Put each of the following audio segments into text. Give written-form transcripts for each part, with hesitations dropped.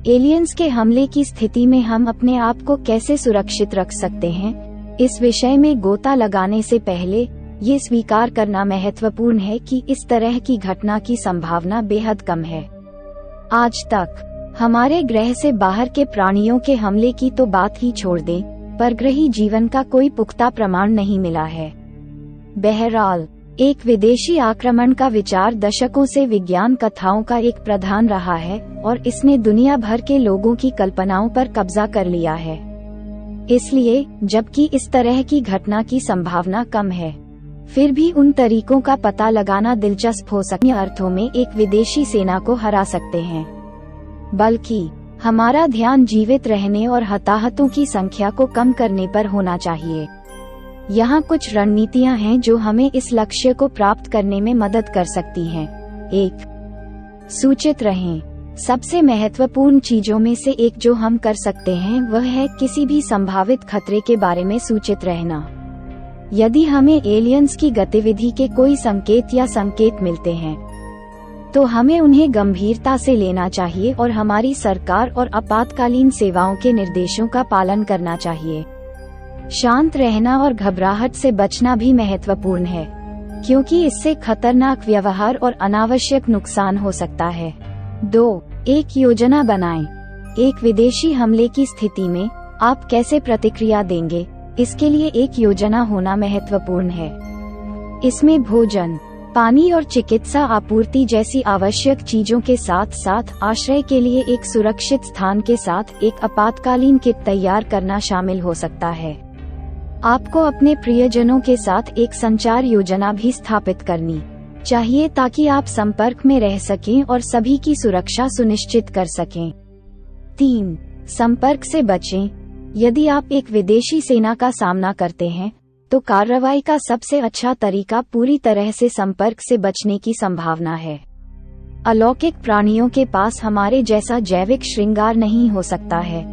Aliens के हमले की स्थिति में हम अपने आप को कैसे सुरक्षित रख सकते हैं, इस विषय में गोता लगाने से पहले ये स्वीकार करना महत्वपूर्ण है कि इस तरह की घटना की संभावना बेहद कम है। आज तक हमारे ग्रह से बाहर के प्राणियों के हमले की तो बात ही छोड़ दें, परग्रही जीवन का कोई पुख्ता प्रमाण नहीं मिला है। बहरहाल, एक विदेशी आक्रमण का विचार दशकों से विज्ञान कथाओं का एक प्रधान रहा है और इसने दुनिया भर के लोगों की कल्पनाओं पर कब्जा कर लिया है। इसलिए, जबकि इस तरह की घटना की संभावना कम है, फिर भी उन तरीकों का पता लगाना दिलचस्प हो सकता है अर्थों में एक विदेशी सेना को हरा सकते हैं, बल्कि हमारा ध्यान जीवित रहने और हताहतों की संख्या को कम करने पर होना चाहिए। यहाँ कुछ रणनीतियाँ हैं जो हमें इस लक्ष्य को प्राप्त करने में मदद कर सकती हैं। 1. सूचित रहें। सबसे महत्वपूर्ण चीजों में से एक जो हम कर सकते हैं वह है किसी भी संभावित खतरे के बारे में सूचित रहना। यदि हमें एलियंस की गतिविधि के कोई संकेत मिलते हैं, तो हमें उन्हें गंभीरता से लेना चाहिए और हमारी सरकार और आपातकालीन सेवाओं के निर्देशों का पालन करना चाहिए। शांत रहना और घबराहट से बचना भी महत्वपूर्ण है, क्योंकि इससे खतरनाक व्यवहार और अनावश्यक नुकसान हो सकता है। 2. एक योजना बनाएं। एक विदेशी हमले की स्थिति में आप कैसे प्रतिक्रिया देंगे, इसके लिए एक योजना होना महत्वपूर्ण है। इसमें भोजन, पानी और चिकित्सा आपूर्ति जैसी आवश्यक चीजों के साथ साथ आश्रय के लिए एक सुरक्षित स्थान के साथ एक आपातकालीन किट तैयार करना शामिल हो सकता है। आपको अपने प्रियजनों के साथ एक संचार योजना भी स्थापित करनी चाहिए ताकि आप संपर्क में रह सकें और सभी की सुरक्षा सुनिश्चित कर सकें। 3. संपर्क से बचें। यदि आप एक विदेशी सेना का सामना करते हैं, तो कार्रवाई का सबसे अच्छा तरीका पूरी तरह से संपर्क से बचने की संभावना है। अलौकिक प्राणियों के पास हमारे जैसा जैविक श्रृंगार नहीं हो सकता है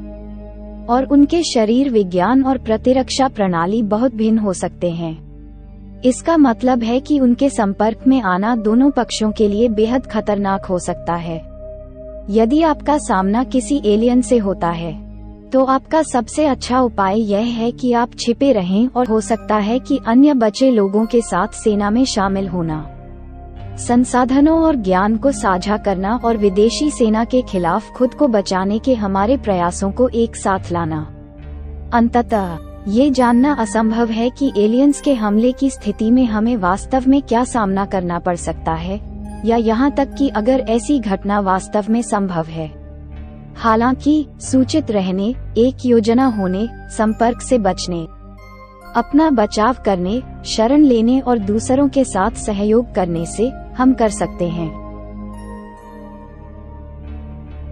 और उनके शरीर विज्ञान और प्रतिरक्षा प्रणाली बहुत भिन्न हो सकते हैं। इसका मतलब है कि उनके संपर्क में आना दोनों पक्षों के लिए बेहद खतरनाक हो सकता है। यदि आपका सामना किसी एलियन से होता है, तो आपका सबसे अच्छा उपाय यह है कि आप छिपे रहें और हो सकता है कि अन्य बचे लोगों के साथ सेना में शामिल होना, संसाधनों और ज्ञान को साझा करना और विदेशी सेना के खिलाफ खुद को बचाने के हमारे प्रयासों को एक साथ लाना। अंततः ये जानना असंभव है कि एलियंस के हमले की स्थिति में हमें वास्तव में क्या सामना करना पड़ सकता है, या यहाँ तक कि अगर ऐसी घटना वास्तव में संभव है। हालांकि सूचित रहने, एक योजना होने, संपर्क से बचने, अपना बचाव करने, शरण लेने और दूसरों के साथ सहयोग करने से हम कर सकते हैं।